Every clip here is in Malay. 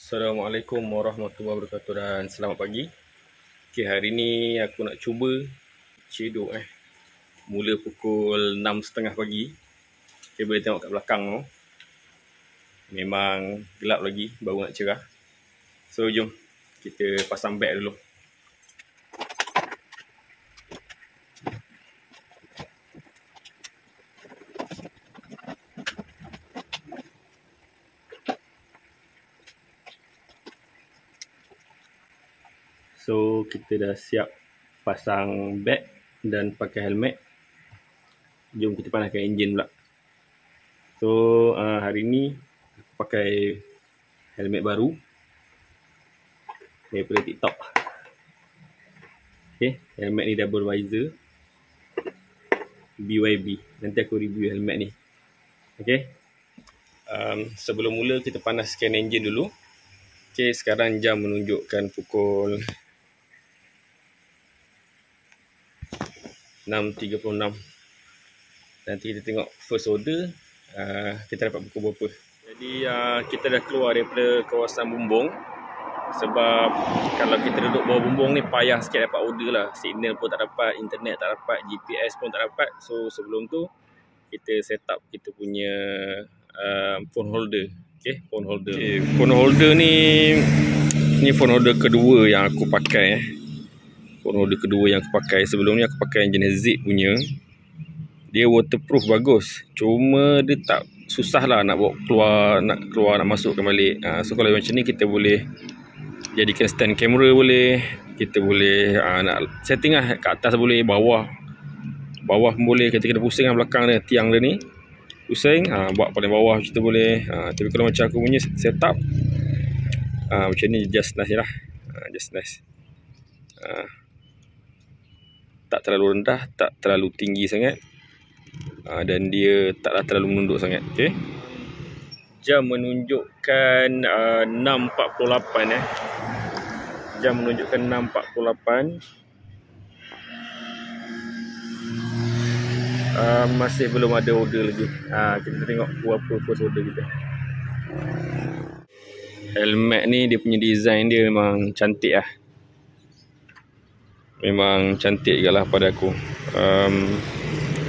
Assalamualaikum warahmatullahi wabarakatuh dan selamat pagi. Okay, hari ni aku nak cuba cedok mula pukul 6.30 pagi. Okay, boleh tengok kat belakang tu, memang gelap lagi, baru nak cerah. So jom kita pasang beg dulu. So kita dah siap pasang beg dan pakai helmet. Jom kita panaskan enjin pula. So hari ni aku pakai helmet baru daripada TikTok. Okay, helmet ni double visor BYB. Nanti aku review helmet ni. Okay, sebelum mula kita panaskan enjin dulu. Okay, sekarang jam menunjukkan pukul 6.36. Nanti kita tengok first order kita dapat pukul berapa. Jadi kita dah keluar daripada kawasan bumbung. Sebab kalau kita duduk bawah bumbung ni payah sikit dapat order lah. Signal pun tak dapat, internet tak dapat, GPS pun tak dapat. So sebelum tu kita set up kita punya phone holder. Okay, phone holder. Okay, phone holder ni phone holder kedua yang aku pakai. Phone holder kedua yang aku pakai. Sebelum ni aku pakai yang jenis zip punya. Dia waterproof bagus. Cuma dia tak susah lah nak bawa keluar, nak masukkan balik. So kalau macam ni kita boleh jadikan stand kamera boleh. Kita boleh nak setting lah kat atas boleh, bawah pun boleh. Kita kena pusing belakang dia, tiang dia ni. Pusing, buat paling bawah macam tu boleh. Tapi kalau macam aku punya setup macam ni just nice lah. Just nice. Tak terlalu rendah, tak terlalu tinggi sangat, dan dia taklah terlalu menunduk sangat. Okay, jam menunjukkan 6.48 jam menunjukkan 6.48. Masih belum ada order lagi. Kita tengok berapa first order kita. Helmet ni dia punya design dia memang cantik lah. Memang cantik juga lah pada aku.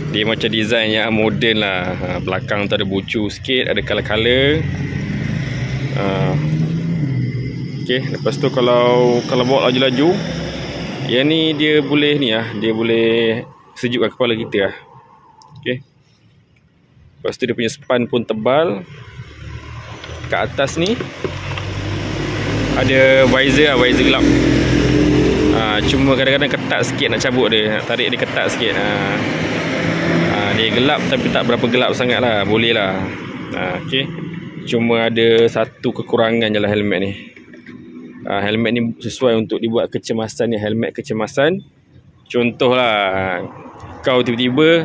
Dia macam design yang moden lah. Belakang tu ada bucu sikit, ada colour-colour. Okay, lepas tu kalau bawa laju-laju, yang ni dia boleh ni lah, dia boleh sejukkan kepala kita lah. Okay, lepas tu dia punya span pun tebal. Kat atas ni ada visor lah, visor gelap. Cuma kadang-kadang ketat sikit nak cabut dia, nak tarik dia ketat sikit. Dia gelap tapi tak berapa gelap sangat lah, boleh lah. Okay, cuma ada satu kekurangan je lah helmet ni. Helmet ni sesuai untuk dibuat kecemasan ni, helmet kecemasan. Contoh lah, kau tiba-tiba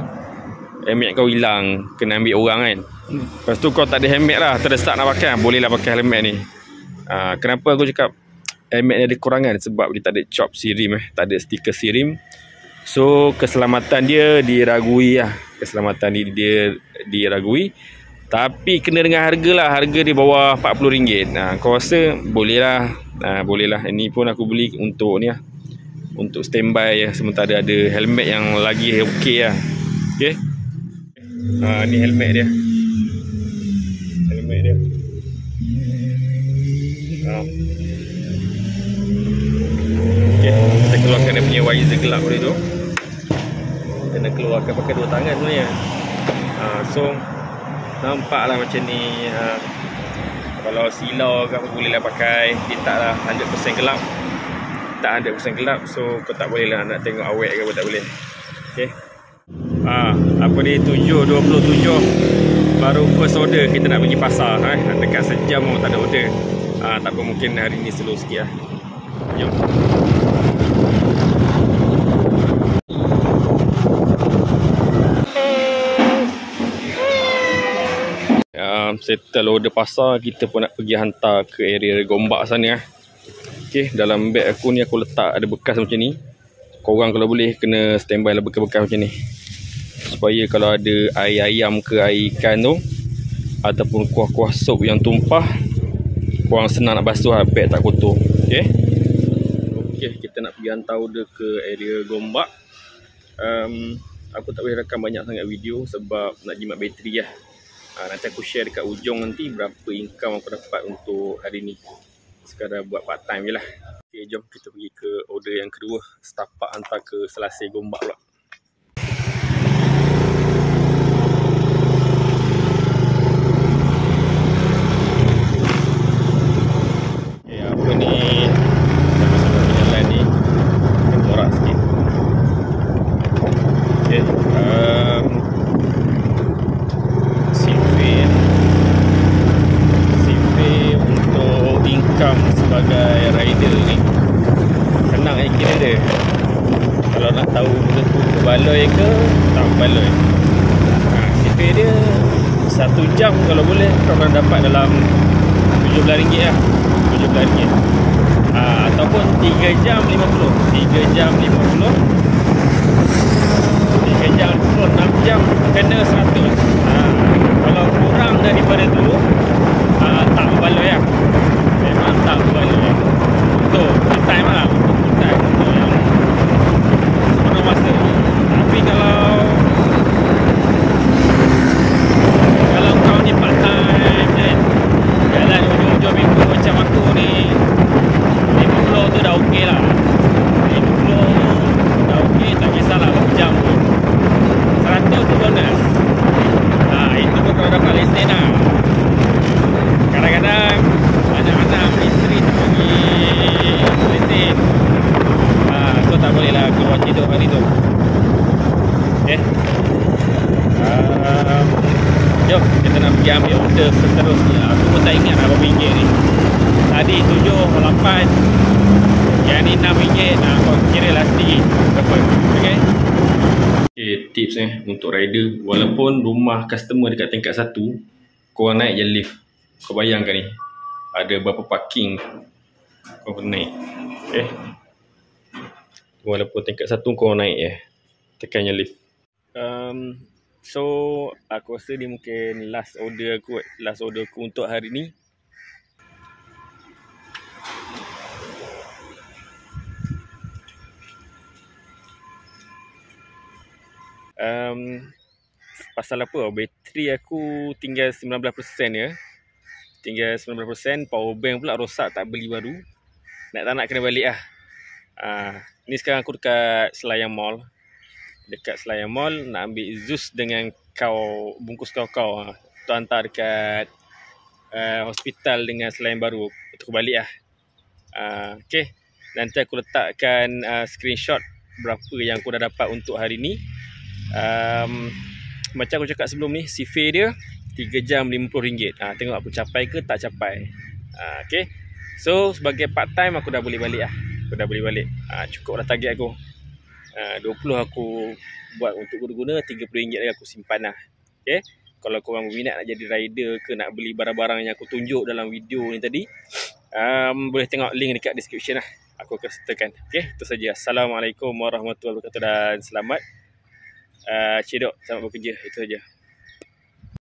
helmet kau hilang, kena ambil orang kan. Lepas tu kau tak ada helmet lah, terdesak nak pakai, boleh lah pakai helmet ni. Kenapa aku cakap helmet ni ada kekurangan? Sebab dia tak ada chop C-rim, tak ada stiker C-rim. So keselamatan dia diragui lah. Keselamatan dia diragui. Tapi kena dengan harga lah. Harga di bawah RM40. Kau rasa boleh lah. Boleh lah. Ini pun aku beli untuk ni lah, untuk standby lah. Sementara ada helmet yang lagi okey lah. Okay, ni helmet dia. Helmet dia. Okay, kita keluarkan dia punya visor gelap tadi tu. Kena keluarkan pakai dua tangan sebenarnya. So nampaklah macam ni. Kalau silau ke apa boleh lah pakai. Dia taklah 100% gelap. Tak 100% gelap. So kau tak boleh lah nak tengok awet ke apa, tak boleh. Okay, apa ni 7.27 baru first order kita nak pergi pasar. Dekat sejam pun tak ada order. Tak apa, mungkin hari ni slow sikit lah. Jom. Settle order pasar, kita pun nak pergi hantar ke area Gombak sana. Okay, dalam beg aku ni aku letak ada bekas macam ni. Korang kalau boleh kena standby lah bekas-bekas macam ni, supaya kalau ada air ayam ke air ikan tu, ataupun kuah-kuah sup yang tumpah, Korang senang nak basuh lah, beg tak kotor. Okay. Okay, kita nak pergi hantar order ke area Gombak. Aku tak boleh rakam banyak sangat video sebab nak jimat bateri lah. Nanti aku share dekat ujung nanti berapa income aku dapat untuk hari ni. Sekadar buat part time je lah. Okay, jom kita pergi ke order yang kedua. Setapak hantar ke Selasih Gombak pula. Okay, apa ni? Sama-sama berjalan ni. Kita borak sikit. Okay, CV untuk income sebagai rider ni senang kira dia. Kalau nak tahu tentu baloi ke tak baloi, CV dia 1 jam kalau boleh korang dapat dalam RM17 lah, RM17. Ataupun 3 jam 50, 3 jam 50, 3 jam 50, 6 jam kena 100. Kalau kurang daripada tu tak berbaloi lah. Memang tak berbaloi. Untuk full time lah, untuk full time, untuk yang sepenuh masa. Tapi kalau kau ni part time kan, jalan hujung-hujung minggu macam aku ni, 50 tu dah okey lah. 50 dah okey, tak kisahlah berapa jam pun. 100 tu bonus. Itu pun kalau dapat lesen lah. Kadang-kadang anak-anak isteri tak bagi lesen, so tak boleh lah keluar tidur hari tu. Okay. Jom kita nak pergi ambil order seterusnya. Aku pun tak ingat berapa ringgit ni. Tadi 7, 8, yang ni RM6. Kau kira lah sendiri berapa. Okay. Okay, tips untuk rider. Walaupun rumah customer dekat tingkat 1, korang naik je lift. Kau bayangkan ni, ada berapa parking kau kena naik. Okay. Walaupun tingkat 1 kau naik je, tekan je lift. So aku rasa ni mungkin last order aku untuk hari ni. Pasal apa? Bateri aku tinggal 19% ya. Tinggal 19%. Power bank pula rosak, tak beli baru. Nak kena balik lah. Ni sekarang aku dekat Selayang Mall. Dekat Selayang Mall nak ambil Zeus dengan bungkus kau. Tu hantar dekat hospital dengan Selayang Baru. Untuk balik lah. Okay. Nanti aku letakkan screenshot berapa yang aku dah dapat untuk hari ni. Macam aku cakap sebelum ni, CV dia 3 jam RM50. Tengok aku capai ke tak capai. Okay. So sebagai part time aku dah boleh balik lah. Cukup lah target aku. 20 aku buat untuk guna-guna, RM30 lagi aku simpan lah. Okay. Kalau korang berminat nak jadi rider ke, nak beli barang-barang yang aku tunjuk dalam video ni tadi, boleh tengok link dekat description lah. Aku akan sertakan. Okay, itu saja. Assalamualaikum warahmatullahi wabarakatuh dan selamat Cedok, selamat bekerja. Itu saja.